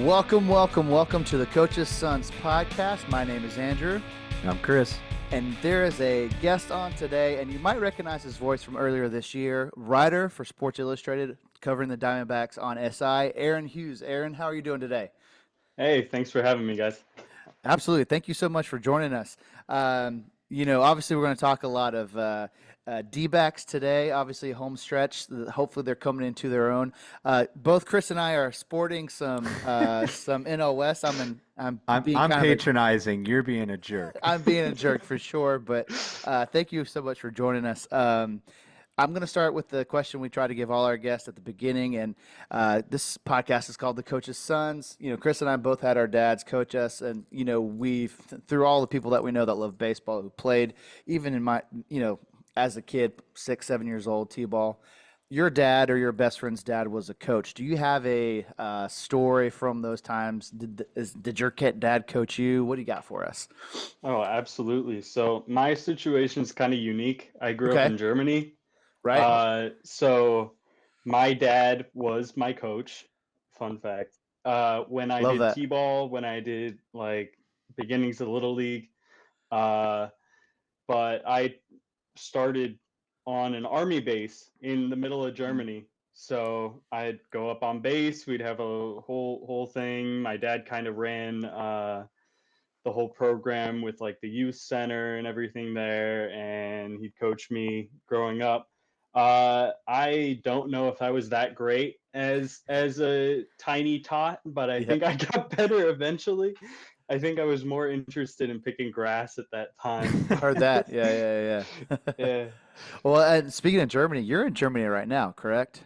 Welcome to the Coach's Sons podcast. My name is Andrew. And I'm Chris. And there is a guest on today, and you might recognize his voice from earlier this year. Writer for Sports Illustrated, covering the Diamondbacks on SI, Aaron Hughes. Aaron, how are you doing today? Hey, thanks for having me, guys. Absolutely. Thank you so much for joining us. Obviously we're going to talk a lot of D-backs today, obviously home stretch. Hopefully they're coming into their own. Both Chris and I are sporting some NL West. I'm patronizing. You're being a jerk. I'm being a jerk for sure, but thank you so much for joining us. I'm going to start with the question we try to give all our guests at the beginning, and this podcast is called The Coach's Sons. Chris and I both had our dads coach us, and we've through all the people that we know that love baseball, who played even in my as a kid, 6, 7 years old, t-ball. Your dad or your best friend's dad was a coach. Do you have a story from those times? Did your dad coach you? What do you got for us? Oh, absolutely. So my situation is kind of unique. I grew up in Germany. Right. So my dad was my coach. Fun fact. When I did t-ball, when I did like beginnings of Little League, but I started on an army base in the middle of Germany. So I'd go up on base. We'd have a whole thing. My dad kind of ran the whole program with like the youth center and everything there, and he'd coach me growing up. I don't know if I was that great as a tiny tot, but I think I got better eventually. I think I was more interested in picking grass at that time. Heard that. Yeah. Yeah. Well, and speaking of Germany, you're in Germany right now, correct?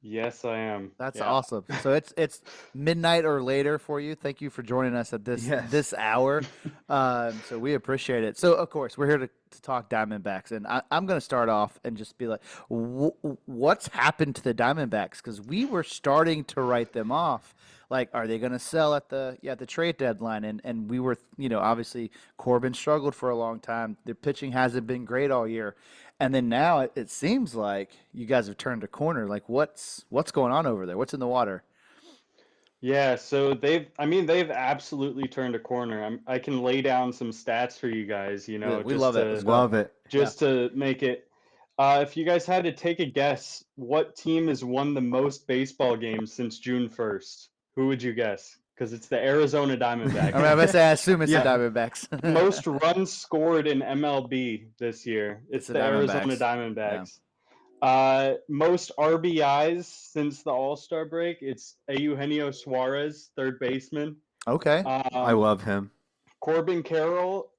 Yes, I am. That's awesome. So it's midnight or later for you. Thank you for joining us at this hour. So we appreciate it. So of course we're here to talk Diamondbacks, and I'm going to start off and just be like, what's happened to the Diamondbacks? Because we were starting to write them off. Like, are they going to sell at the trade deadline? And we were, obviously Corbin struggled for a long time. Their pitching hasn't been great all year. And then now it seems like you guys have turned a corner. Like, what's going on over there? What's in the water? Yeah, so they've absolutely turned a corner. I can lay down some stats for you guys, we just love it. Love it. Just to make it. If you guys had to take a guess, what team has won the most baseball games since June 1st? Who would you guess? Because it's the Arizona Diamondbacks. I assume it's the Diamondbacks. Most runs scored in MLB this year. It's the Arizona Diamondbacks. Most RBIs since the All-Star break. It's Eugenio Suarez, third baseman. Okay. I love him. Corbin Carroll,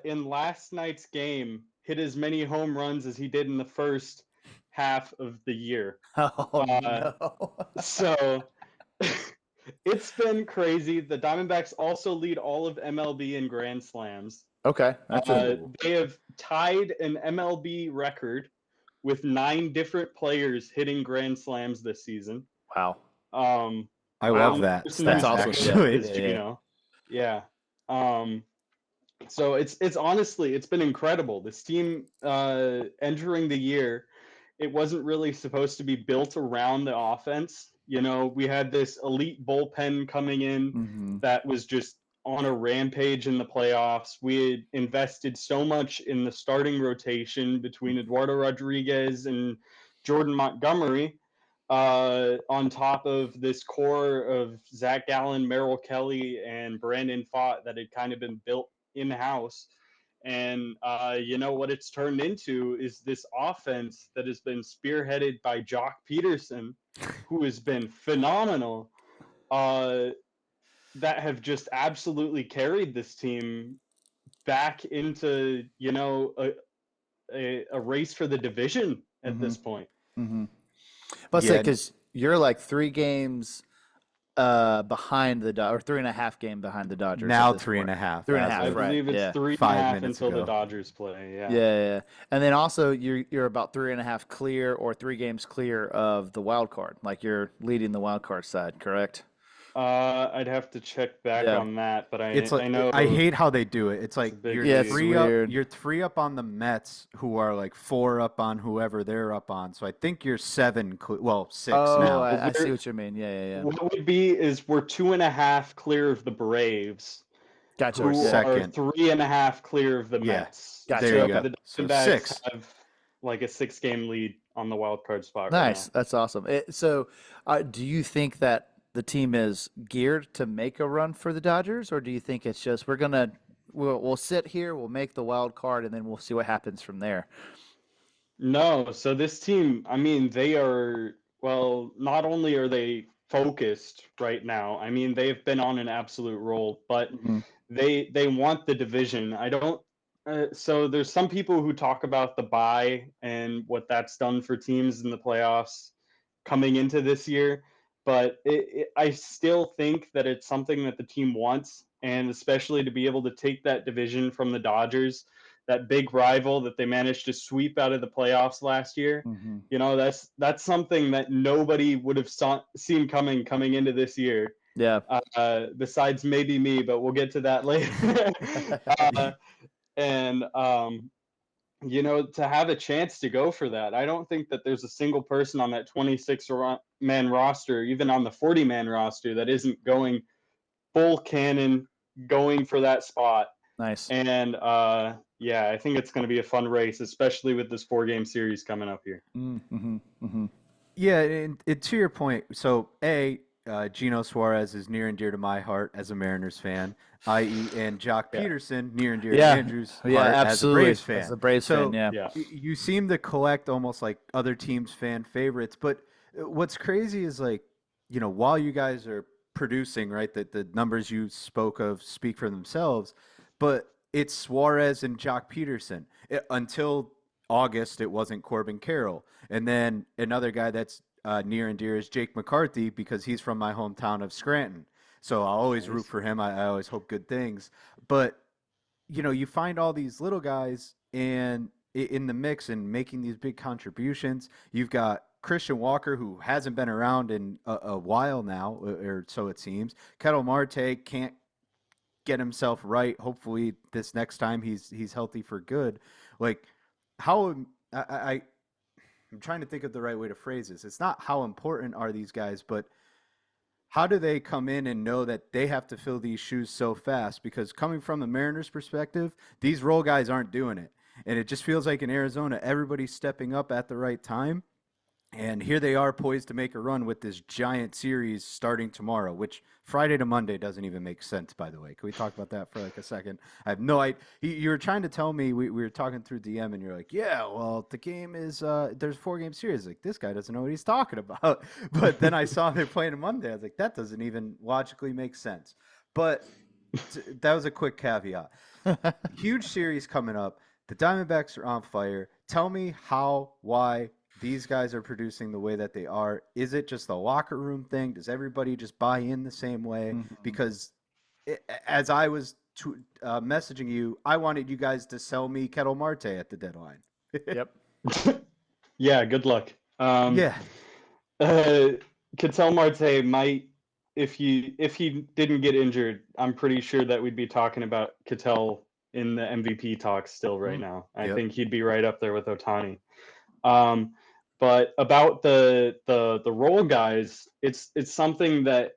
in last night's game, hit as many home runs as he did in the first half of the year. No. So it's been crazy. The Diamondbacks also lead all of MLB in grand slams. Okay. They have tied an MLB record with 9 different players hitting grand slams this season. Wow. I love that. That's awesome. So it's honestly, it's been incredible. This team entering the year, it wasn't really supposed to be built around the offense. We had this elite bullpen coming in that was just on a rampage in the playoffs. We had invested so much in the starting rotation between Eduardo Rodriguez and Jordan Montgomery, on top of this core of Zach Gallen, Merrill Kelly, and Brandon Pfaadt that had kind of been built in-house. And what it's turned into is this offense that has been spearheaded by Jock Peterson, who has been phenomenal, that have just absolutely carried this team back into, a race for the division at this point. Let's say, because you're like 3 games behind the Dodgers, or 3.5 game behind the Dodgers. Now 3.5. 3.5, I believe it's 3.5 until the Dodgers play. Yeah. And then also you're about 3.5 clear, or 3 games clear of the wild card. Like, you're leading the wild card side, correct? I'd have to check back on that, but It's like I know I hate how they do it. It's like you're it's three up, weird. you're 3 up on the Mets, who are like 4 up on whoever they're up on. So I think you're 6 Oh, now. I see what you mean. Yeah. What would be is we're 2.5 clear of the Braves, Gotcha. Or who Yeah. are second. 3.5 clear of the Yeah, Mets. Gotcha. there you So go. the So Diamondbacks 6. have like a 6-game lead on the wild card spot right Nice. now. That's awesome. So, do you think that the team is geared to make a run for the Dodgers, or do you think it's just we'll sit here, we'll make the wild card, and then we'll see what happens from there? No, so this team, I mean, they are, well, not only are they focused right now, I mean, they've been on an absolute roll, but Hmm. they want the division. I don't so there's some people who talk about the bye and what that's done for teams in the playoffs coming into this year, but I still think that it's something that the team wants, and especially to be able to take that division from the Dodgers, that big rival that they managed to sweep out of the playoffs last year. Hmm. You know, that's something that nobody would have seen coming into this year, Yeah. besides maybe me, but we'll get to that later. uh, and you know, to have a chance to go for that, I don't think that there's a single person on that 26-man roster, even on the 40-man roster, that isn't going full cannon, going for that spot. Nice. And yeah, I think it's going to be a fun race, especially with this 4-game series coming up here. Mm-hmm. Mm-hmm. Yeah, and to your point, so Gino Suarez is near and dear to my heart as a Mariners fan, i.e., and Jock Yeah, Peterson near and dear to Yeah. Andrew's Yeah. heart as a Absolutely. Braves As fan. a Braves fan, So yeah. yeah. you seem to collect almost like other teams' fan favorites, but what's crazy is like, while you guys are producing, right, that the numbers you spoke of speak for themselves, but it's Suarez and Jock Peterson. Until August, it wasn't Corbin Carroll. And then another guy that's near and dear is Jake McCarthy because he's from my hometown of Scranton. So I'll always root Nice. for him. I always hope good things. But you find all these little guys and in the mix and making these big contributions. You've got Christian Walker, who hasn't been around in a while now, or so it seems. Kettle Marte can't get himself right. Hopefully, this next time he's healthy for good. Like how I'm trying to think of the right way to phrase this. It's not how important are these guys, but how do they come in and know that they have to fill these shoes so fast? Because coming from the Mariners' perspective, these role guys aren't doing it. And it just feels like in Arizona, everybody's stepping up at the right time. And here they are poised to make a run with this giant series starting tomorrow, which Friday to Monday doesn't even make sense, by the way. Can we talk about that for like a second? I have no idea. You were trying to tell me, we were talking through DM, and you're like, yeah, well, the game is, there's a 4-game series. Like, this guy doesn't know what he's talking about. But then I saw they're playing on Monday. I was like, that doesn't even logically make sense. But that was a quick caveat. Huge series coming up. The Diamondbacks are on fire. Tell me how, why, these guys are producing the way that they are. Is it just a locker room thing? Does everybody just buy in the same way? Mm-hmm. Because as I was messaging you, I wanted you guys to sell me Kettle Marte at the deadline. Yep. Yeah, good luck. Yeah. Uh, Ketel Marte might, if he didn't get injured, I'm pretty sure that we'd be talking about Ketel in the MVP talk still right now. I Yep. think he'd be right up there with Otani. Um, but about the role guys, it's something that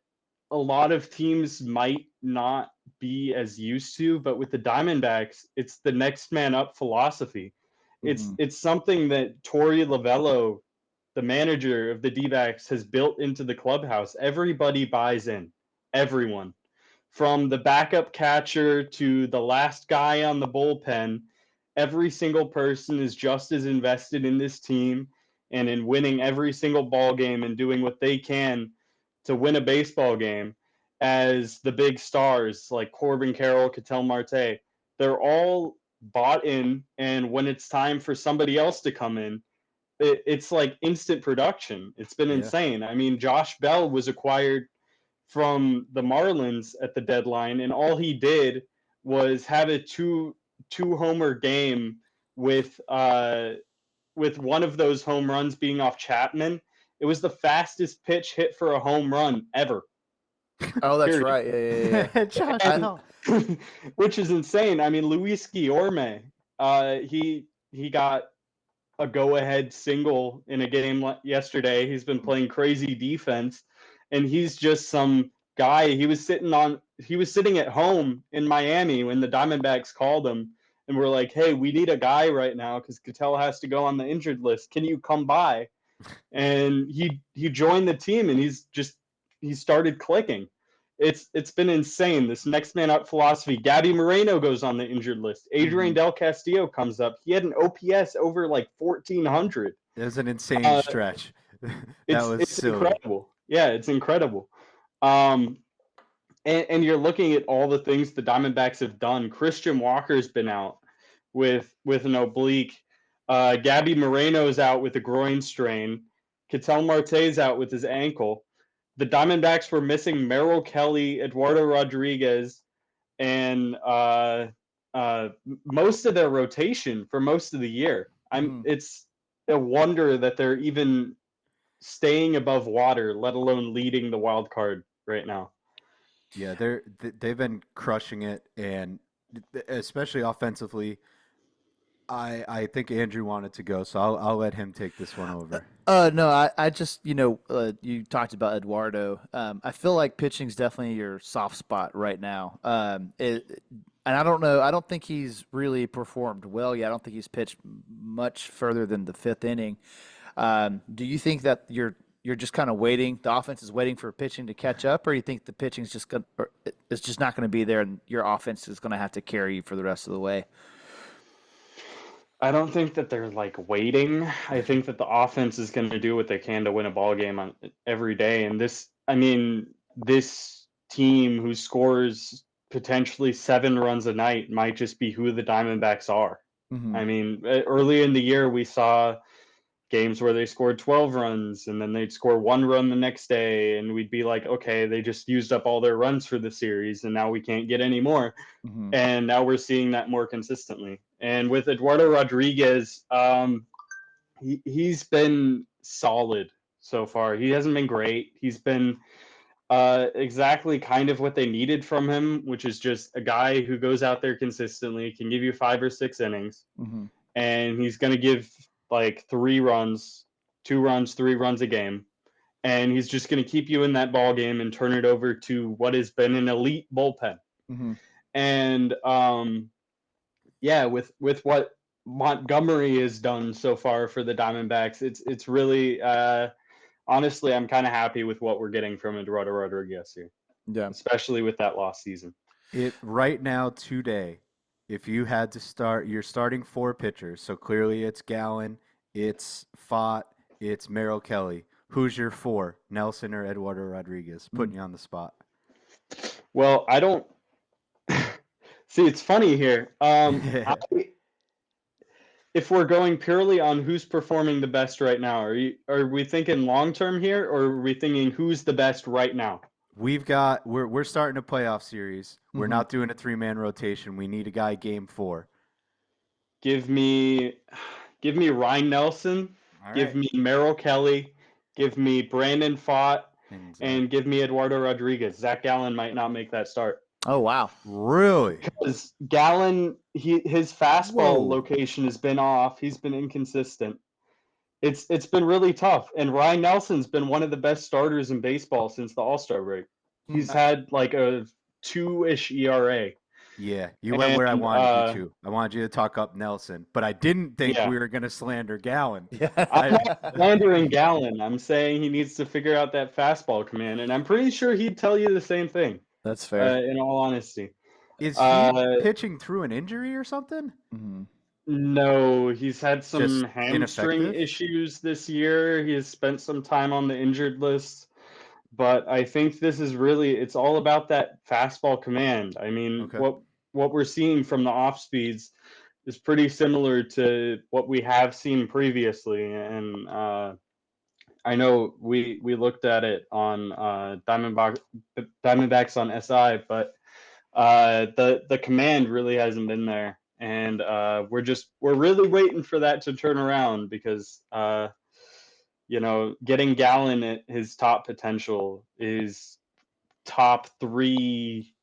a lot of teams might not be as used to, but with the Diamondbacks, it's the next man up philosophy. Mm-hmm. It's something that Torey Lovello, the manager of the D-backs, has built into the clubhouse. Everybody buys in. Everyone. From the backup catcher to the last guy on the bullpen, every single person is just as invested in this team and in winning every single ball game and doing what they can to win a baseball game as the big stars like Corbin Carroll, Ketel Marte. They're all bought in, and when it's time for somebody else to come in, it's like instant production. It's been Yeah. insane. I mean, Josh Bell was acquired from the Marlins at the deadline, and all he did was have a two homer game with one of those home runs being off Chapman. It was the fastest pitch hit for a home run ever. Oh, that's period. right. Yeah. Josh I, Bell. Which is insane. I mean, Luis Guillorme, he got a go-ahead single in a game yesterday. He's been playing crazy defense, and he's just some guy. He was sitting at home in Miami when the Diamondbacks called him and were like, "Hey, we need a guy right now because Cattell has to go on the injured list. Can you come by?" And he joined the team, and he started clicking. It's been insane. This next man up philosophy. Gabby Moreno goes on the injured list. Adrian Del Castillo comes up. He had an OPS over like 1400. It was an insane stretch. That was It's silly. incredible. Yeah, it's incredible. Um, and you're looking at all the things the Diamondbacks have done. Christian Walker's been out with an oblique. Gabby Moreno's out with a groin strain. Ketel Marte's out with his ankle. The Diamondbacks were missing Merrill Kelly, Eduardo Rodriguez, and most of their rotation for most of the year. It's a wonder that they're even staying above water, let alone leading the wild card right now. Yeah, they've been crushing it, and especially offensively. I think Andrew wanted to go, so I'll let him take this one over. No, I just, you talked about Eduardo. I feel like pitching's definitely your soft spot right now. And I don't know, I don't think he's really performed well yet. I don't think he's pitched much further than the fifth inning. Do you think that you're just kind of waiting? The offense is waiting for pitching to catch up, or you think the pitching's just going, or it's just not going to be there, and your offense is going to have to carry you for the rest of the way? I don't think that they're like waiting. I think that the offense is going to do what they can to win a ball game on every day. And this team who scores potentially 7 runs a night might just be who the Diamondbacks are. Mm-hmm. I mean, early in the year we saw games where they scored 12 runs and then they'd score 1 run the next day, and we'd be like, okay, they just used up all their runs for the series and now we can't get any more. Mm-hmm. And now we're seeing that more consistently. And with Eduardo Rodriguez, he's been solid so far. He hasn't been great. He's been exactly kind of what they needed from him, which is just a guy who goes out there consistently, can give you 5 or 6 innings, Mm-hmm. and he's going to give like 3 runs, 2 runs, 3 runs a game. And he's just going to keep you in that ball game and turn it over to what has been an elite bullpen. Mm-hmm. And yeah, with what Montgomery has done so far for the Diamondbacks, it's really honestly, I'm kind of happy with what we're getting from Eduardo Rodriguez here, Yeah. especially with that lost season. It right now today, if you had to start, you're starting 4 pitchers. So clearly it's Gallen, it's Fott, it's Merrill Kelly. Who's your 4? Nelson or Eduardo Rodriguez? Putting you on the spot. Well, I don't see. It's funny here. If we're going purely on who's performing the best right now, are we thinking long term here, or are we thinking who's the best right now? We're starting a playoff series. We're Mm-hmm. not doing a 3-man rotation. We need a guy game 4. Give me Ryan Nelson, All give right. me Merrill Kelly, give me Brandon Fott, And and give me Eduardo Rodriguez. Zach Gallen might not make that start. Oh, wow. really? Because Gallen, his fastball Whoa. location has been off. He's been inconsistent. It's been really tough. And Ryan Nelson's been one of the best starters in baseball since the All-Star break. He's had like a 2-ish ERA. Yeah, you went where I And wanted you to. I wanted you to talk up Nelson, but I didn't think yeah, we were going to slander Gallen. I'm I, not slandering Gallen. I'm saying he needs to figure out that fastball command, and I'm pretty sure he'd tell you the same thing. That's fair. In all honesty, is he uh, pitching through an injury or something? Mm-hmm. no, he's had some Just hamstring ineffective? issues this year. He has spent some time on the injured list, but I think this is really it's all about that fastball command. I mean, Okay. what we're seeing from the off speeds is pretty similar to what we have seen previously, and I know we looked at it on Diamondbacks on SI, but the command really hasn't been there, and we're really waiting for that to turn around because getting Gallen at his top potential is top 3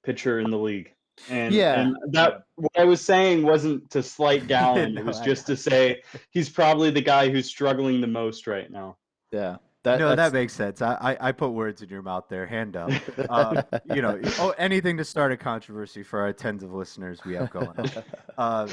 pitcher in the league. Yeah. And that what I was saying wasn't to slight Gallen. It No, was I just know. to say he's probably the guy who's struggling the most right now. Yeah. No, that That's makes sense. I put words in your mouth there, hand up. Anything to start a controversy for our tens of listeners we have going on. Uh,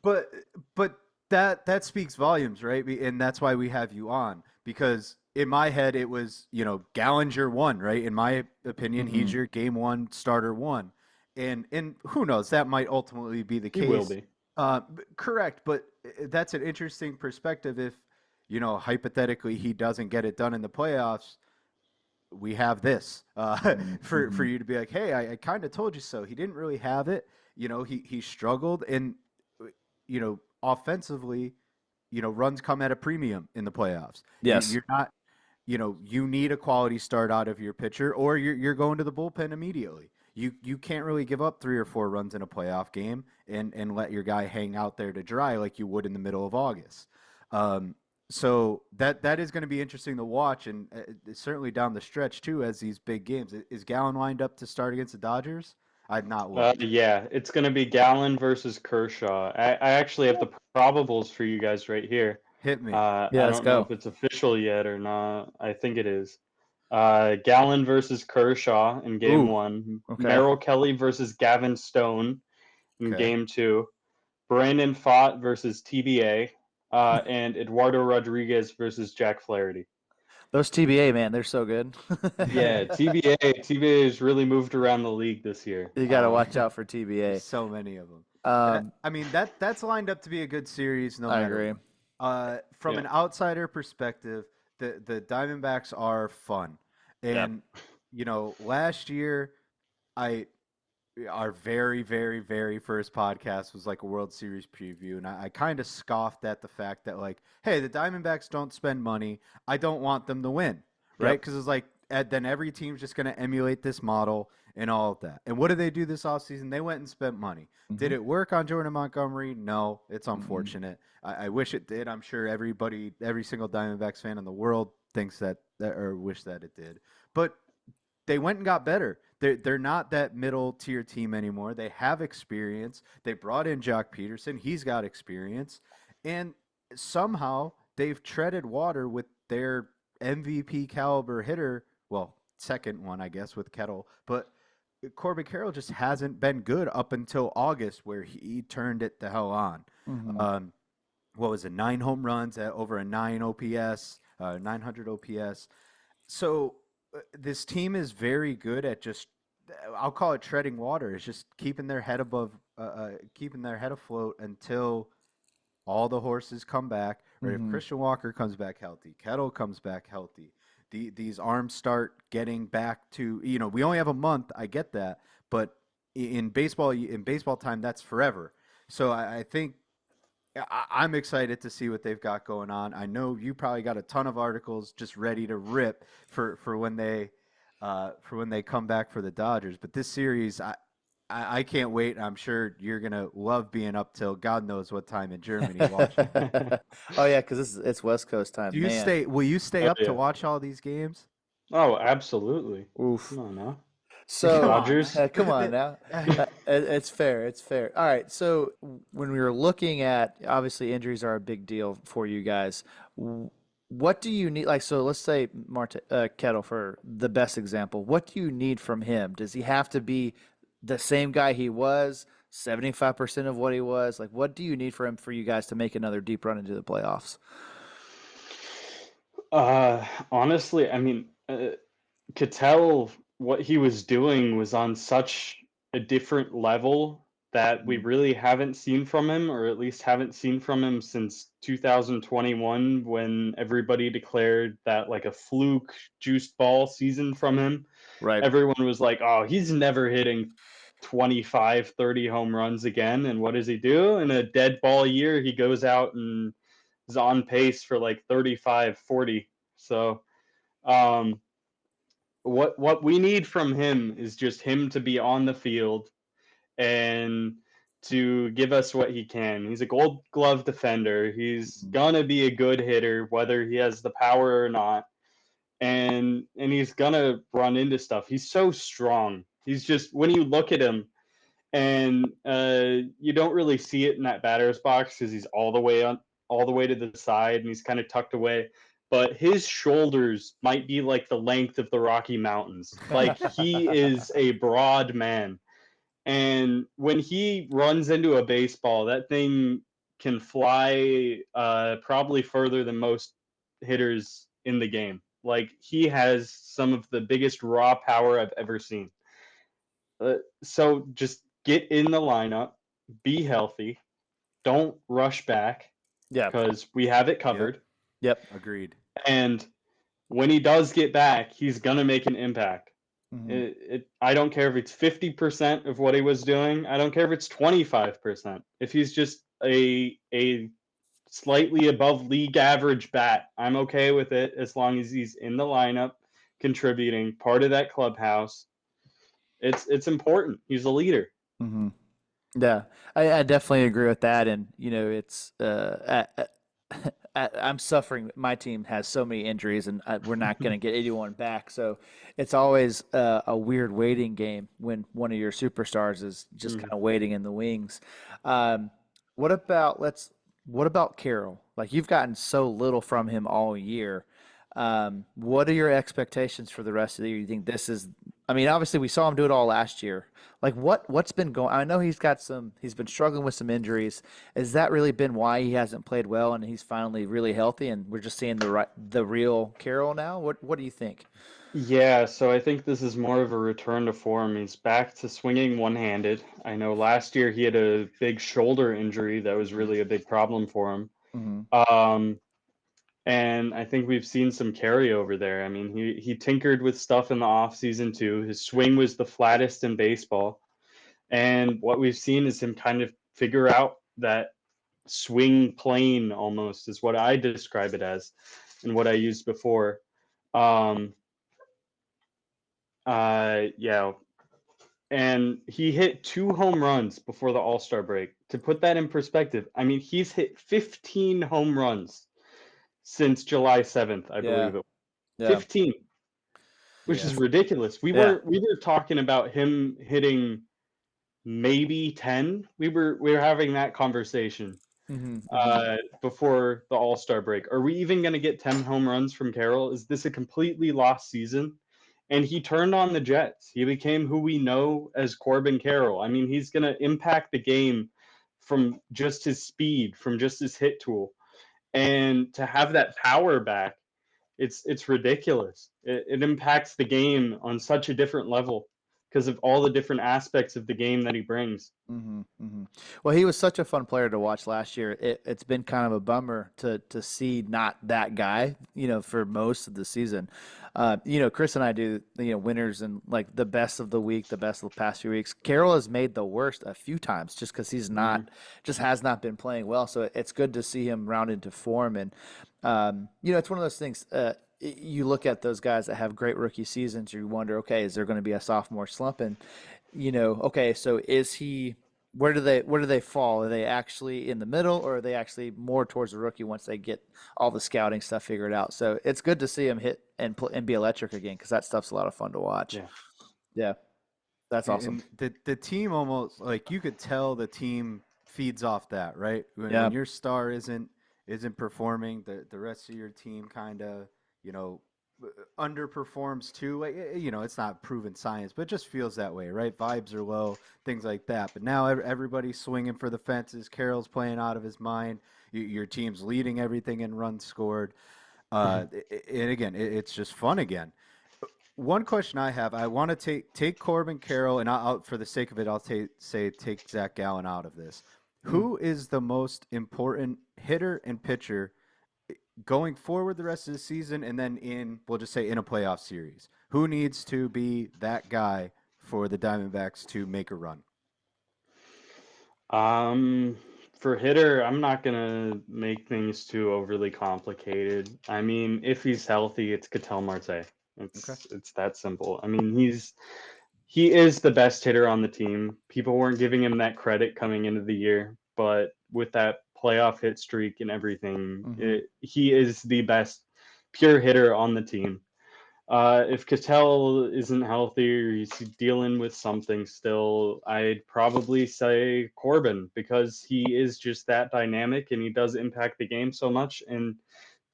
but but that speaks volumes, right? And that's why we have you on, because in my head it was, Gallen's your one, right? In my opinion, he's Mhm. your game one starter one, and who knows, that might ultimately be the He will case. be. Correct, but that's an interesting perspective if hypothetically he doesn't get it done in the playoffs. We have this for Mhm. you to be like, hey, I kind of told you so. He didn't really have it. He struggled, and offensively, runs come at a premium in the playoffs. Yes. You're not, you need a quality start out of your pitcher, or you're going to the bullpen immediately. You can't really give up 3 or 4 runs in a playoff game and let your guy hang out there to dry like you would in the middle of August. Um, so that is going to be interesting to watch, and certainly down the stretch too, as these big games. Is Gallen lined up to start against the Dodgers? I've not looked. Yeah, it's going to be Gallen versus Kershaw. I actually have the probables for you guys right here. Hit me. Yeah, I let's don't know go. if it's official yet or not. I think it is. Gallen versus Kershaw in game Ooh. 1. Okay. Merrill Kelly versus Gavin Stone in Okay. game 2. Brandon Pfaadt versus TBA. And Eduardo Rodriguez versus Jack Flaherty. Those TBA, man, they're so good. Yeah, TBA has really moved around the league this year. You got to watch out for TBA. So many of them. Um, I mean, that's lined up to be a good series no I matter agree. what. From Yeah. an outsider perspective, the Diamondbacks are fun, Yep. and last year, I our very, very, very first podcast was like a World Series preview, and I kind of scoffed at the fact that, like, hey, the Diamondbacks don't spend money. I don't want them to win, right? Yep. Because it's like then every team's just going to emulate this model and all of that. And what did they do this offseason? They went and spent money. Did Mhm. it work on Jordan Montgomery? No, it's Mm-mm. unfortunate. I wish it did. I'm sure every single Diamondbacks fan in the world thinks that or wish that it did. But they went and got better. They're not that middle tier team anymore. They have experience. They brought in Jock Peterson. He's got experience, and somehow they've treaded water with their MVP caliber hitter. Well, second one, I guess, with Kettle, but Corbin Carroll just hasn't been good up until August, where he turned it the hell on. Mhm. Um, what was it? 9 home runs at over a 9 OPS, 900 OPS. So this team is very good at just, I'll call it treading water. It's just keeping their head afloat until all the horses come back. Right? If Mhm. Christian Walker comes back healthy, Kettle comes back healthy, these arms start getting back to, we only have a month. I get that, but in baseball time, that's forever. So I think I'm excited to see what they've got going on. I know you probably got a ton of articles just ready to rip for when they come back for the Dodgers. But this series, I can't wait. I'm sure you're gonna love being up till God knows what time in Germany watching. Oh yeah, because it's West Coast time, man. Will you stay Oh up to yeah. watch all these games? Oh, absolutely. Come Oof. on now. Come So, on, Dodgers. come on now. It's fair. It's fair. All right. So, when we were looking at, obviously, injuries are a big deal for you guys. W- What do you need? Like, so let's say Kettle for the best example. What do you need from him? Does he have to be the same guy he was, 75% of what he was? Like, what do you need for you guys to make another deep run into the playoffs? Honestly, I mean, could tell what he was doing was on such a different level that we Mhm. really haven't seen from him, or at least haven't seen from him since 2021 when everybody declared that like a fluke juiced ball season from him. Right. Everyone was like, oh, he's never hitting 25, 30 home runs again. And what does he do? In a dead ball year, he goes out and is on pace for like 35, 40. So, um, what we need from him is just him to be on the field and to give us what he can. He's a gold glove defender. He's Mhm. gonna be a good hitter, whether he has the power or not. and he's gonna run into stuff. He's so strong. He's just, when you look at him, and you don't really see it in that batter's box because he's all the way to the side, and he's kind of tucked away. But his shoulders might be like the length of the Rocky Mountains. Like, he is a broad man, and when he runs into a baseball, that thing can fly probably further than most hitters in the game. Like, he has some of the biggest raw power I've ever seen. So just get in the lineup, be healthy, don't rush back Yeah. because we have it Yep. covered. Yep. Agreed. And when he does get back, he's gonna make an impact. Mm-hmm. I don't care if it's 50% of what he was doing. I don't care if it's 25%. If he's just a slightly above league average bat, I'm okay with it as long as he's in the lineup, contributing, part of that clubhouse. It's important. He's a leader. Mm-hmm. Yeah, I definitely agree with that, and it's I'm suffering. My team has so many injuries, and we're not going to get anyone back. So it's always a weird waiting game when one of your superstars is just kind of waiting in the wings. Um, what about What about Carroll? Like, you've gotten so little from him all year. What are your expectations for the rest of the year? You think this is? I mean, obviously we saw him do it all last year. Like, what's been going? I know he's been struggling with some injuries. Has that really been why he hasn't played well and he's finally really healthy and we're just seeing the real Carroll now? What do you think? Yeah, so I think this is more of a return to form. He's back to swinging one-handed. I know last year he had a big shoulder injury that was really a big problem for him. Mm-hmm. Um, and I think we've seen some carryover there. I mean, he tinkered with stuff in the off season too. His swing was the flattest in baseball. And what we've seen is him kind of figure out that swing plane almost is what I describe it as and what I used before. Um, yeah, and he hit 2 home runs before the All-Star break. To put that in perspective, I mean, he's hit 15 home runs since July 7th, I Yeah, believe it. yeah. 15, which Yeah. is ridiculous. We Yeah. were talking about him hitting maybe 10. We were having that conversation Mm-hmm. Mm-hmm. before the All-Star break. Are we even going to get 10 home runs from Carroll? Is this a completely lost season? And he turned on the Jets. He became who we know as Corbin Carroll. I mean, he's going to impact the game from just his speed, from just his hit tool. And to have that power back, it's ridiculous. It impacts the game on such a different level because of all the different aspects of the game that he brings. Mm-hmm, mm-hmm. Well, he was such a fun player to watch last year. It's been kind of a bummer to see not that guy, for most of the season. Chris and I do, winners and like the best of the week, the best of the past few weeks. Carroll has made the worst a few times just because Mm-hmm. just has not been playing well. So it's good to see him round into form. And, it's one of those things. You look at those guys that have great rookie seasons, you wonder, okay, is there going to be a sophomore slump? And okay, so is he? Where do they fall? Are they actually in the middle, or are they actually more towards the rookie once they get all the scouting stuff figured out? So it's good to see him hit and be electric again because that stuff's a lot of fun to watch. Yeah. Yeah, that's awesome. And the team almost like you could tell the team feeds off that, right? When Yeah. your star isn't performing, the rest of your team kind of you know underperforms too. Like it's not proven science, but it just feels that way, right? Vibes are low, things like that. But now everybody's swinging for the fences. Carroll's playing out of his mind. Your team's leading everything in runs scored. And again, it's just fun again. One question I have, I want to take Corbin Carroll, and for the sake of it, I'll take Zach Gallen out of this. Mm. Who is the most important hitter and pitcher going forward the rest of the season, and then we'll just say in a playoff series? Who needs to be that guy for the Diamondbacks to make a run? Um, for hitter, I'm not gonna make things too overly complicated. I mean, if he's healthy, it's Ketel Marte. Okay. It's that simple. I mean, he is the best hitter on the team. People weren't giving him that credit coming into the year, but with that playoff hit streak and everything, Mm-hmm. he is the best pure hitter on the team. If Cattell isn't healthy or he's dealing with something still, I'd probably say Corbin, because he is just that dynamic and he does impact the game so much, and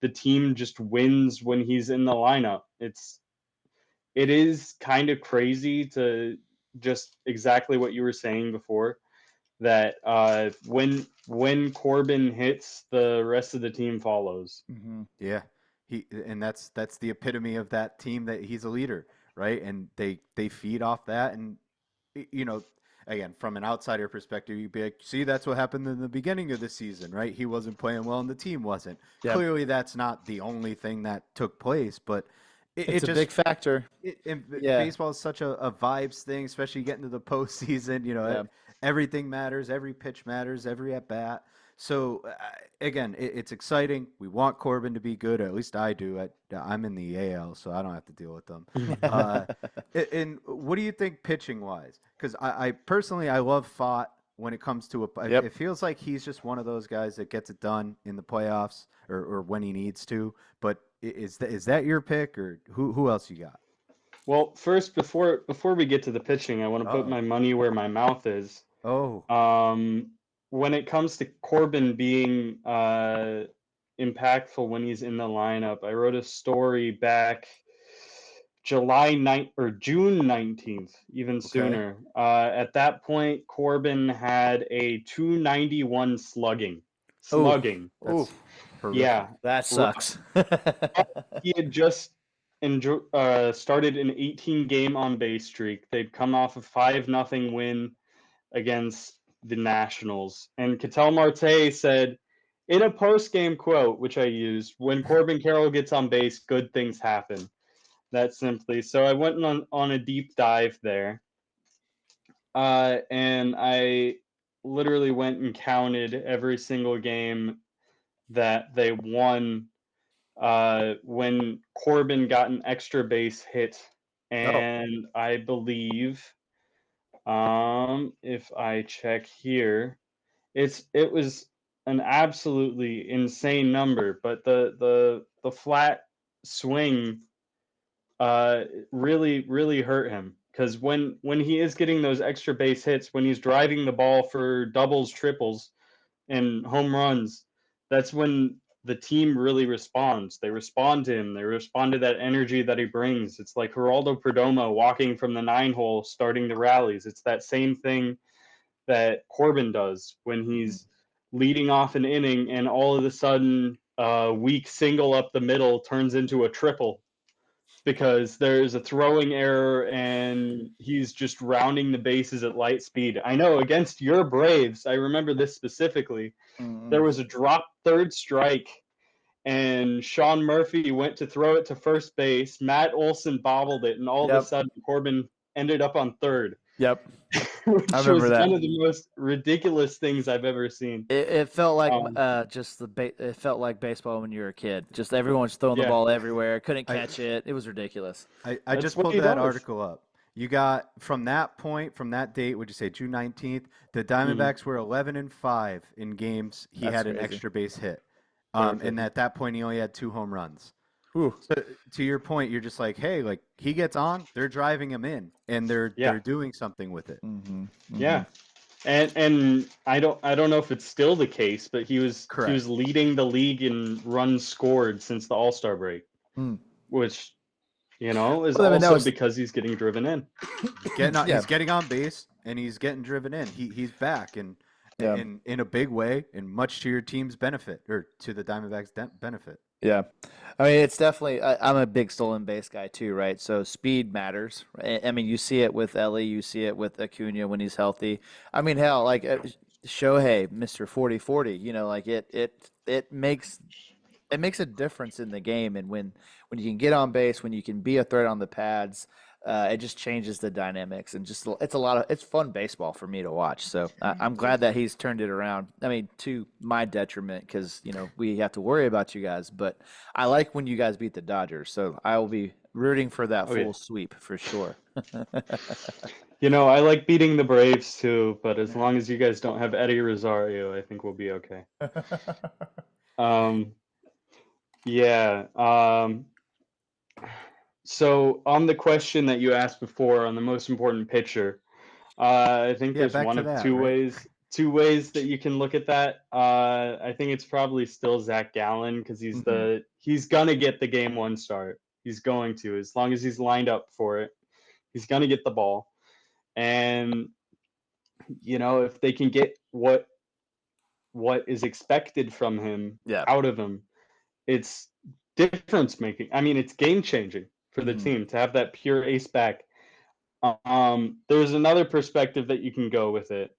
the team just wins when he's in the lineup. It is kind of crazy to just exactly what you were saying before, that when Corbin hits, the rest of the team follows. Mm-hmm. Yeah, and that's the epitome of that team, that he's a leader, right? And they feed off that, and you know, again, from an outsider perspective, you'd be like, see, that's what happened in the beginning of the season, right? He wasn't playing well, and the team wasn't. Yep. Clearly, that's not the only thing that took place, but it It's a just big factor. Yeah. baseball is such a vibes thing, especially getting to the postseason. Yeah. Everything matters, every pitch matters, every at bat. So again, it's exciting. We want Corbin to be good. At least I do. I'm in the AL, so I don't have to deal with them. Uh, and what do you think pitching wise? Because I personally I love Fott when it comes to Yep. it feels like he's just one of those guys that gets it done in the playoffs, or when he needs to. But is that your pick, or who else you got? Well, first, before we get to the pitching, I want to put Oh, my money where my mouth is. oh, Um, when it comes to Corbin being impactful when he's in the lineup, I wrote a story back July 9th or June 19th, even okay. sooner. At that point, Corbin had a 291 slugging. Oh. Slugging. Oh. That's horrific. Yeah. That Rough. sucks. He had just started an 18 game on base streak. They'd come off a 5-0 win against the Nationals. And Ketel Marte said in a post game quote, which I used, when Corbin Carroll gets on base, good things happen. That simply. So I went on a deep dive there. And I literally went and counted every single game that they won when Corbin got an extra base hit. Oh. And I believe, if I check here, it was an absolutely insane number, but the flat swing really hurt him, because when he is getting those extra base hits, when he's driving the ball for doubles, triples, and home runs, that's when the team really responds. They respond to him. They respond to that energy that he brings. It's like Geraldo Perdomo walking from the 9 hole, starting the rallies. It's that same thing that Corbin does when Mhm. he's leading off an inning, and all of a sudden, a weak single up the middle turns into a triple because there's a throwing error and he's just rounding the bases at light speed. I know against your Braves, I remember this specifically. There Mhm. was a drop third strike, and Sean Murphy went to throw it to first base. Matt Olson bobbled it, and all of a Yep. sudden Corbin ended up on third, Yep. I which remember was that. one of the most ridiculous things I've ever seen. It felt like Um, it felt like baseball when you were a kid. Just everyone's throwing the yeah, ball everywhere. Couldn't I catch it. It was ridiculous. I that's just what pulled he that does. article up. You got from that point, from that date, would you say June 19th? The Hmm. Diamondbacks were 11-5 in games he That's had an crazy. extra base hit, and Perfect. at that point he only had 2 home runs. Whew. So to your point, you're just like, hey, like he gets on, they're driving him in, and Yeah, they're doing something with it. Mhm. yeah. Mhm. And I don't know if it's still the case, but he was Correct. leading the league in runs scored since the All Star break, Mm. which is Well, I mean that also was because he's getting driven in. He's getting on, yeah. he's getting on base, and he's getting driven in. He's back, and Yeah. in a big way, and much to your team's benefit, or to the Diamondbacks' benefit. Yeah. I mean, it's definitely, I'm a big stolen base guy too, right? So speed matters. I mean, you see it with Ellie, you see it with Acuna when he's healthy. I mean, hell, like Shohei, Mr. 40-40, like it makes a difference in the game. And when you can get on base, when you can be a threat on the pads, it just changes the dynamics, and just it's fun baseball for me to watch. So I'm glad that he's turned it around. I mean, to my detriment, because we have to worry about you guys, but I like when you guys beat the Dodgers. So I will be rooting for that Oh yeah. full sweep for sure. I like beating the Braves too, but as long as you guys don't have Eddie Rosario, I think we'll be okay. Um, yeah. So on the question that you asked before on the most important pitcher, I think Yeah, there's back one to of that, right? two ways that you can look at that. I think it's probably still Zach Gallen because Mm-hmm. he's gonna get the game one start. He's going to, as long as he's lined up for it. He's gonna get the ball, and if they can get what is expected from him Yeah. out of him, it's difference making. I mean, it's game changing for the Mm-hmm. team to have that pure ace back. There's another perspective that you can go with it,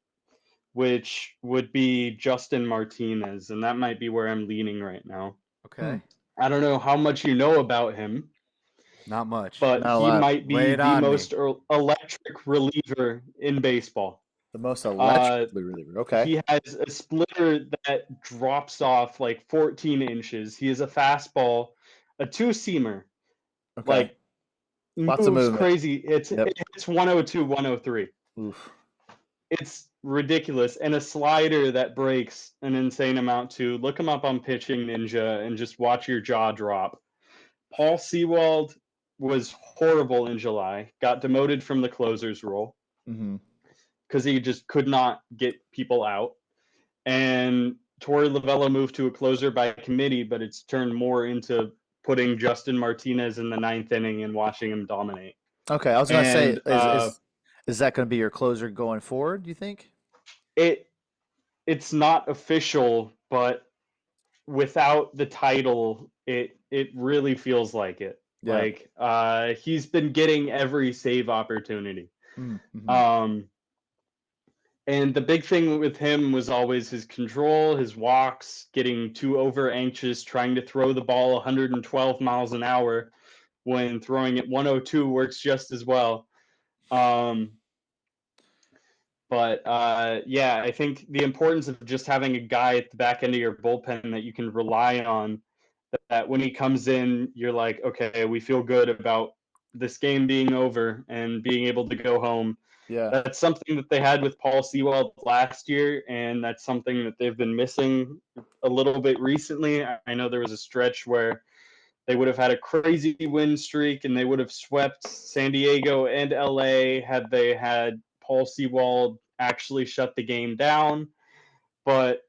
which would be Justin Martinez, and that might be where I'm leaning right now. Hmm. Okay. I don't know how much you know about him, Not much. but Not a he lot. might Lay be it the on me. most electric reliever in baseball. The most Uh, electric reliever. Okay. he has a splitter that drops off like 14 inches. He has a fastball, a two seamer, Okay. like Lots of moves movement. crazy. Yep. It's 102, 103. Oof. It's ridiculous. And a slider that breaks an insane amount too. Look him up on Pitching Ninja and just watch your jaw drop. Paul Sewald was horrible in July, got demoted from the closer's role Mm-hmm. because he just could not get people out. And Torey Lovullo moved to a closer by committee, but it's turned more into putting Justin Martinez in the ninth inning and watching him dominate. Okay. I was gonna say, And is that gonna be your closer going forward? Do you think? it it's not official, but without the title, it really feels like it. Yeah. Like he's been getting every save opportunity. Mm-hmm. Um, and the big thing with him was always his control, his walks, getting too over anxious, trying to throw the ball 112 miles an hour when throwing it 102 works just as well. Um, But yeah, I think the importance of just having a guy at the back end of your bullpen that you can rely on, that when he comes in, you're like, okay, we feel good about this game being over and being able to go home. Yeah. That's something that they had with Paul Sewald last year, and that's something that they've been missing a little bit recently. I know there was a stretch where they would have had a crazy win streak and they would have swept San Diego and LA had they had Paul Sewald actually shut the game down. But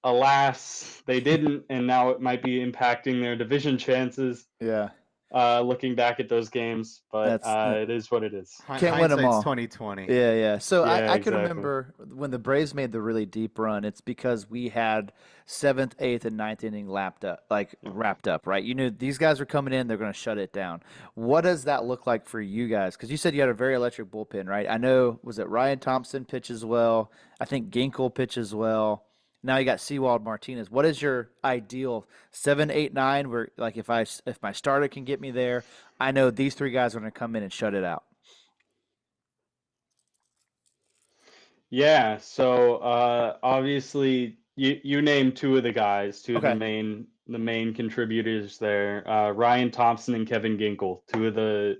alas, they didn't, and now it might be impacting their division chances. Yeah. Looking back at those games, but That's it is what it is. can't win them Hindsight's all. 2020. Yeah, yeah. So I, Yeah, I can exactly. remember when the Braves made the really deep run, it's because we had seventh, eighth, and ninth inning wrapped up, right? You knew these guys are coming in, they're going to shut it down. What does that look like for you guys? Because you said you had a very electric bullpen, right? I know, was it Ryan Thompson pitches well? I think Ginkle pitches well. Now you got Sewald Martinez. What is your ideal 7, 8, 9? Where like if my starter can get me there, I know these three guys are going to come in and shut it out. Yeah, so obviously you named two of the guys, two of Okay. the main contributors there. Ryan Thompson and Kevin Ginkle, two of the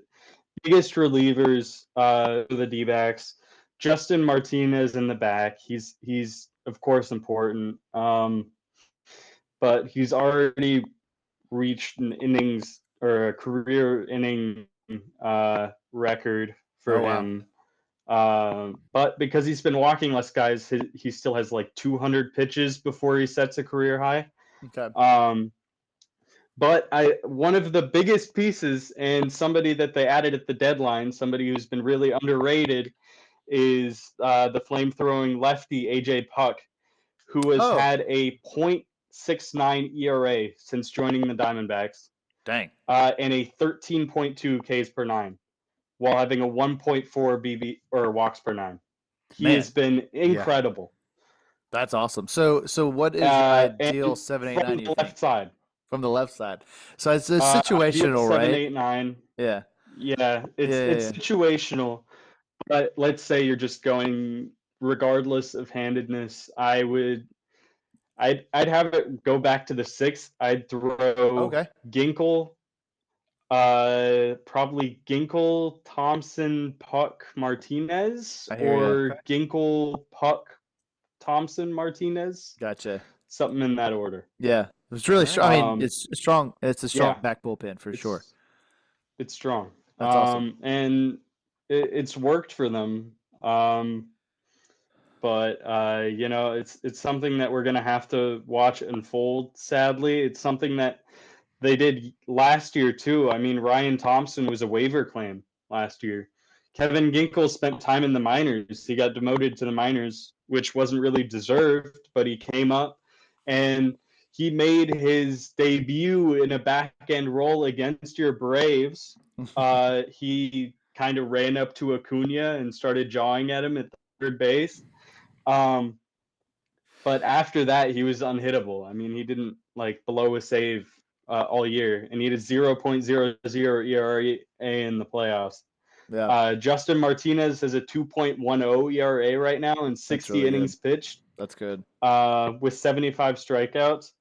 biggest relievers for the D-backs. Justin Martinez in the back. He's of course important, but he's already reached an innings or a career inning record for Oh wow. him. But because he's been walking less guys, he still has like 200 pitches before he sets a career high. Okay. Um, but one of the biggest pieces and somebody that they added at the deadline, somebody who's been really underrated, is the flame throwing lefty AJ Puck, who has Oh, had a .69 ERA since joining the Diamondbacks, dang. and a 13.2 Ks per nine, while having a 1.4 BB or walks per nine. He Man, has been Yeah. incredible. that's awesome. So what is your ideal And 7, 8, from 9, you the think? left side, From the left side. So it's ideal situational, 7, right? 8, 9. Yeah. Yeah, Yeah, yeah, it's yeah. situational. But let's say you're just going regardless of handedness. I'd have it go back to the sixth. I'd throw Okay. Ginkle, probably Ginkle, Thompson, Puck, Martinez, I hear you. or Ginkle, Puck, Thompson, Martinez, Gotcha. something in that order. Yeah. It's All really right. strong. I mean, Um, it's strong. It's a strong yeah, back bullpen for sure. it's It's strong. That's awesome. And it's worked for them. But it's something that we're gonna have to watch unfold. Sadly, it's something that they did last year too. I mean, Ryan Thompson was a waiver claim last year. Kevin Ginkel spent time in the minors. He got demoted to the minors, which wasn't really deserved, but he came up and he made his debut in a back end role against your Braves. He kind of ran up to Acuna and started jawing at him at third base. But after that, he was unhittable. I mean, he didn't blow a save all year, and he had a 0.00 ERA in the playoffs. Yeah, Justin Martinez has a 2.10 ERA right now in 60 really innings good. pitched. That's good. With 75 strikeouts,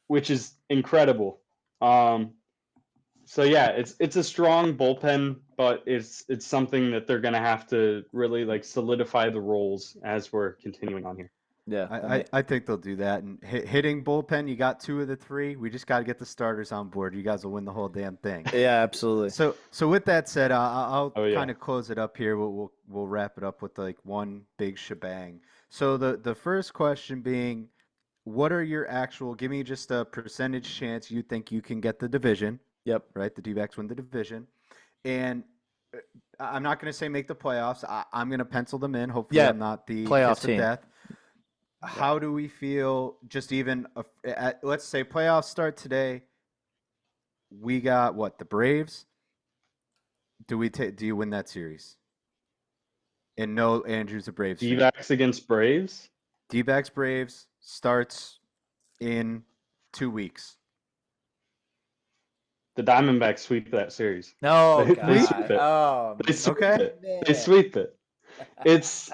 which is incredible. So yeah, it's a strong bullpen, but it's something that they're gonna have to really solidify the roles as we're continuing on here. Yeah, I think they'll do that. And hitting bullpen, you got 2 of the 3. We just got to get the starters on board. You guys will win the whole damn thing. yeah, absolutely. So with that said, I'll Oh, yeah. kind of close it up here. We'll wrap it up with one big shebang. So the first question being, what are your actual? Give me just a percentage chance you think you can get the division. Yep. Right, the D-backs win the division, and I'm not going to say make the playoffs. I'm going to pencil them in. Hopefully, Yeah, I'm not the playoff kiss team. of death. How do we feel? Just even let's say playoffs start today. We got what, the Braves. Do you win that series? And no, Andrew's a Braves fan. D-backs against Braves. D-backs Braves starts in 2 weeks. The Diamondbacks sweep that series. No, They God. sweep it. Oh, They sweep okay. it. They sweep it. It's.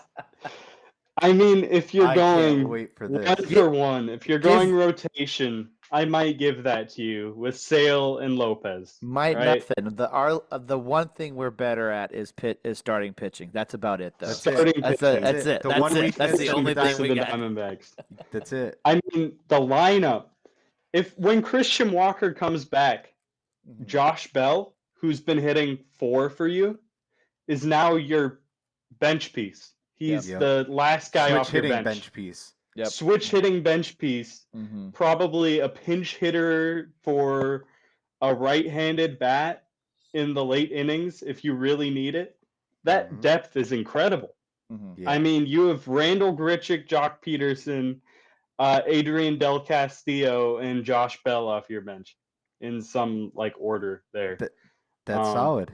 I mean, if you're I going can't wait for this. 1-for-1, if you're going rotation, I might give that to you with Sale and Lopez. Might right? nothing. The one thing we're better at is starting pitching. That's about it, though. Starting That's pitching. That's it. The That's one it. week That's the pitching only thing to we the got. Diamondbacks. That's it. I mean, the lineup. When Christian Walker comes back, Josh Bell, who's been hitting 4 for you, is now your bench piece. He's the last guy off your bench. Piece. Yep. Switch hitting bench piece. Probably a pinch hitter for a right-handed bat in the late innings if you really need it. That depth is incredible. Yeah. I mean, you have Randall Grichuk, Jock Peterson, Adrian Del Castillo, and Josh Bell off your bench in some order there. That's solid.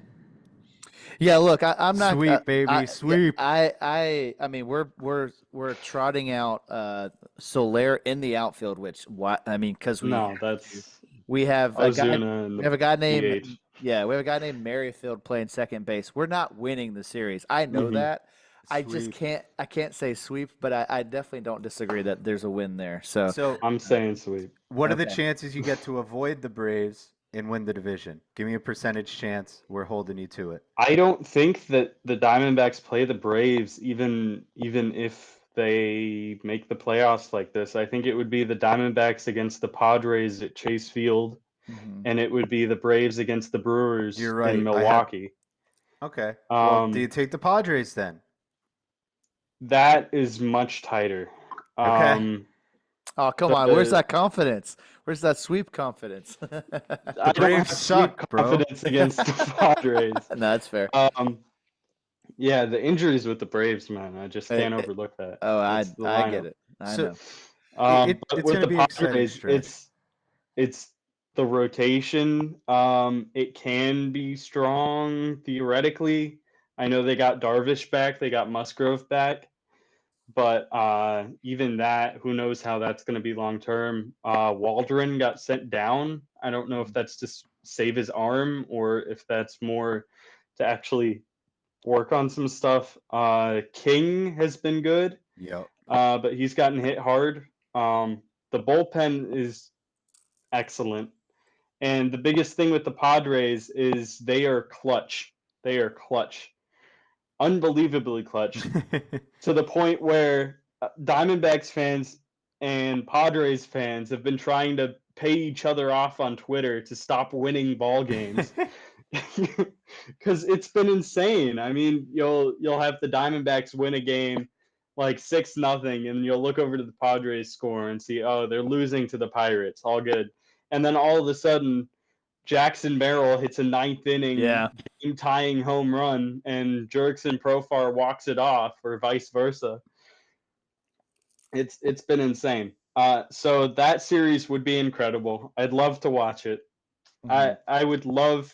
Yeah, look, I'm not sweep, baby, sweep. I mean, we're trotting out Soler in the outfield, which because we have a guy named we have a guy named Merrifield playing second base. We're not winning the series. I know that. I just can't say sweep, but I definitely don't disagree that there's a win there. So I'm saying sweep. What are the chances you get to avoid the Braves and win the division? Give me a percentage chance. We're holding you to it. I don't think that the Diamondbacks play the Braves even if they make the playoffs like this. I think it would be the Diamondbacks against the Padres at Chase Field, and it would be the Braves against the Brewers in Milwaukee. Okay. Well, do you take the Padres then? That is much tighter. Okay. Oh, come on. Where's that confidence? Where's that sweep confidence? The Braves suck, confidence against the Padres. No, that's fair. Yeah, the injuries with the Braves, man. I just can't overlook that. Oh, I get it. I know. But with the Padres, it's the rotation. It can be strong theoretically. I know they got Darvish back. They got Musgrove back. But even that, who knows how that's going to be long term. Waldron got sent down. I don't know if that's to save his arm or if that's more to actually work on some stuff. King has been good. Yep. But he's gotten hit hard. The bullpen is excellent. And the biggest thing with the Padres is they are clutch. They are clutch. Unbelievably clutch. To the point where Diamondbacks fans and Padres fans have been trying to pay each other off on Twitter to stop winning ball games. Because it's been insane. I mean, you'll have the Diamondbacks win a game like 6-0, and you'll look over to the Padres score and see, oh, they're losing to the Pirates. All good. And then all of a sudden, Jackson Merrill hits a ninth inning game tying home run, and Jurickson Profar walks it off, or vice versa. It's been insane. So that series would be incredible. I'd love to watch it. I would love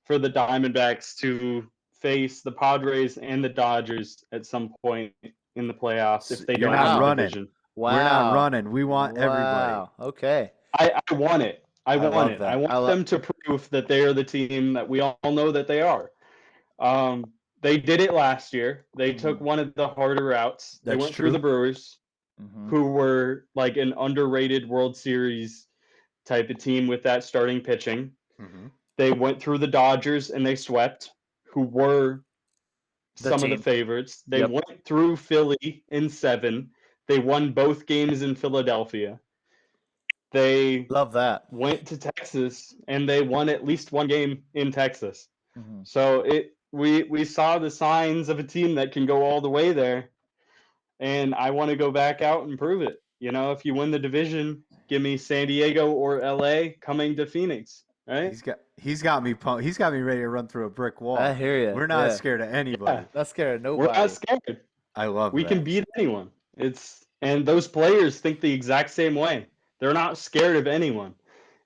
for the Diamondbacks to face the Padres and the Dodgers at some point in the playoffs if they don't have a division. Wow. We're not running. We want everybody. Okay. I want it. I want it. That. I want them to prove that they are the team that we all know that they are. They did it last year. They took one of the harder routes. They went through the Brewers, who were like an underrated World Series type of team with that starting pitching. They went through the Dodgers and they swept, who were some of the favorites. They went through Philly in 7. They won both games in Philadelphia. They went to Texas and they won at least one game in Texas. So we saw the signs of a team that can go all the way there. And I want to go back out and prove it. If you win the division, give me San Diego or LA coming to Phoenix. Right? He's got me pumped. He's got me ready to run through a brick wall. I hear you. We're not scared of anybody. Yeah. Not scared of nobody. We're not scared. I love we can beat anyone. And those players think the exact same way. They're not scared of anyone.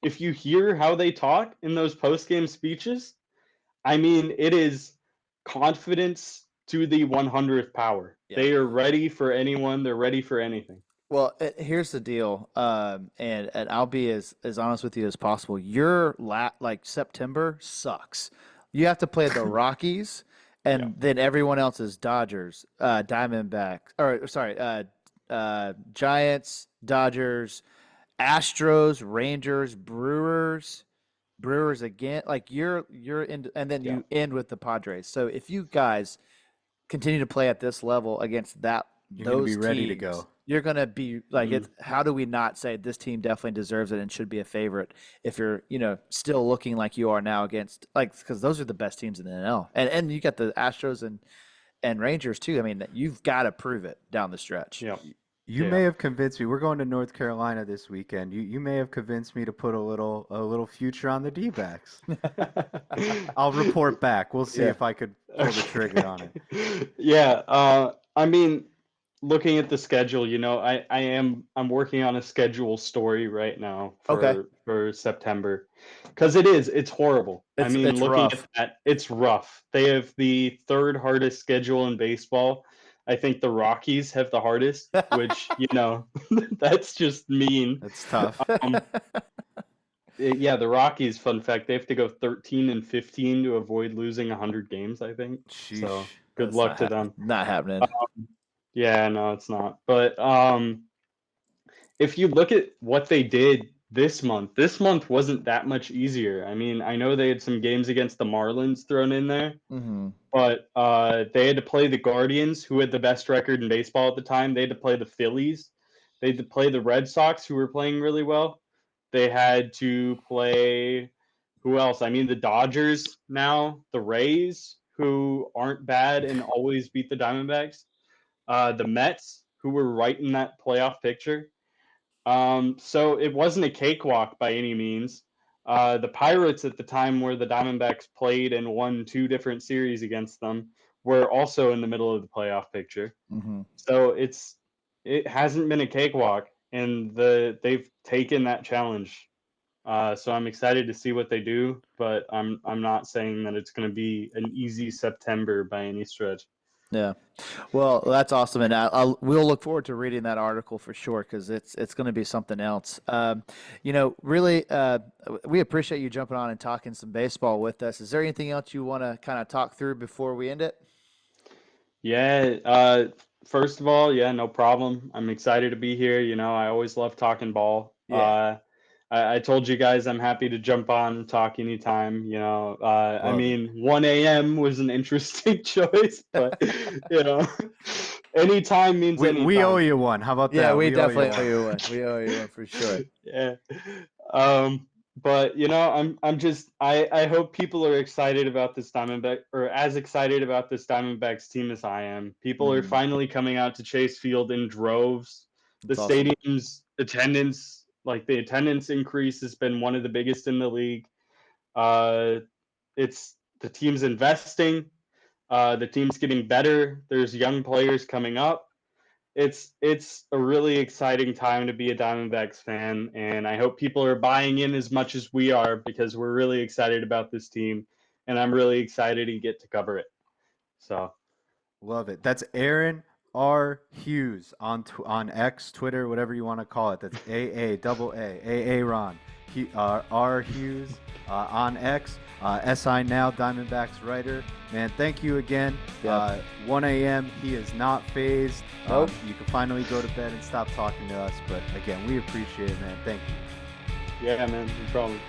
If you hear how they talk in those post-game speeches, I mean, it is confidence to the 100th power. Yeah. They are ready for anyone. They're ready for anything. Well, here's the deal, and I'll be as honest with you as possible. Your September sucks. You have to play the Rockies, and then everyone else is Dodgers, Diamondbacks, Giants, Dodgers, Astros, Rangers, Brewers again. Like you're in, and then you end with the Padres. So if you guys continue to play at this level against those gonna be ready teams, to go. You're going to be like, it's, how do we not say this team definitely deserves it and should be a favorite if you're, still looking like you are now against, because those are the best teams in the NL. And you got the Astros and Rangers too. I mean, you've got to prove it down the stretch. Yeah. You may have convinced me. We're going to North Carolina this weekend. You may have convinced me to put a little future on the D-backs. I'll report back. We'll see if I could pull the trigger on it. Yeah. I mean, looking at the schedule, I'm working on a schedule story right now for September, because it's horrible. Looking rough. At that, it's rough. They have the 3rd hardest schedule in baseball. I think the Rockies have the hardest, which that's just mean. That's tough. The Rockies, fun fact, they have to go 13-15 to avoid losing 100 games, I think. Sheesh. So good luck to them. Not happening. Yeah, no, it's not. But if you look at what they did this month wasn't that much easier. I mean, I know they had some games against the Marlins thrown in there, but they had to play the Guardians, who had the best record in baseball at the time. They had to play the Phillies. They had to play the Red Sox, who were playing really well. They had to play who else? I mean, the Dodgers now, the Rays, who aren't bad and always beat the Diamondbacks. The Mets, who were right in that playoff picture. So it wasn't a cakewalk by any means. The Pirates at the time where the Diamondbacks played and won 2 different series against them were also in the middle of the playoff picture. So it hasn't been a cakewalk, and they've taken that challenge. So I'm excited to see what they do, but I'm not saying that it's going to be an easy September by any stretch. Yeah. Well, that's awesome, and we'll look forward to reading that article for sure, because it's going to be something else. Really, we appreciate you jumping on and talking some baseball with us. Is there anything else you want to kind of talk through before we end it? Yeah. First of all, no problem. I'm excited to be here. I always love talking ball. Yeah. I told you guys I'm happy to jump on and talk anytime. I mean, 1 a.m. was an interesting choice, but anytime means anytime. We owe you one. How about that? Yeah, we definitely owe you one. We owe you one for sure. Yeah. But I hope people are excited about this Diamondback, or as excited about this Diamondbacks team as I am. People are finally coming out to Chase Field in droves. The That's awesome. stadium's attendance, like the attendance increase, has been one of the biggest in the league. It's the team's investing. The team's getting better. There's young players coming up. It's a really exciting time to be a Diamondbacks fan, and I hope people are buying in as much as we are, because we're really excited about this team, and I'm really excited to get to cover it. So Love it. That's Aaron Hughes on X, Twitter, whatever you want to call it. That's AA Ron. R Hughes on X. SI Now Diamondbacks writer. Man, thank you again. Yep. 1 a.m. He is not phased. Nope. You can finally go to bed and stop talking to us. But again, we appreciate it, man. Thank you. yeah, man, no problem.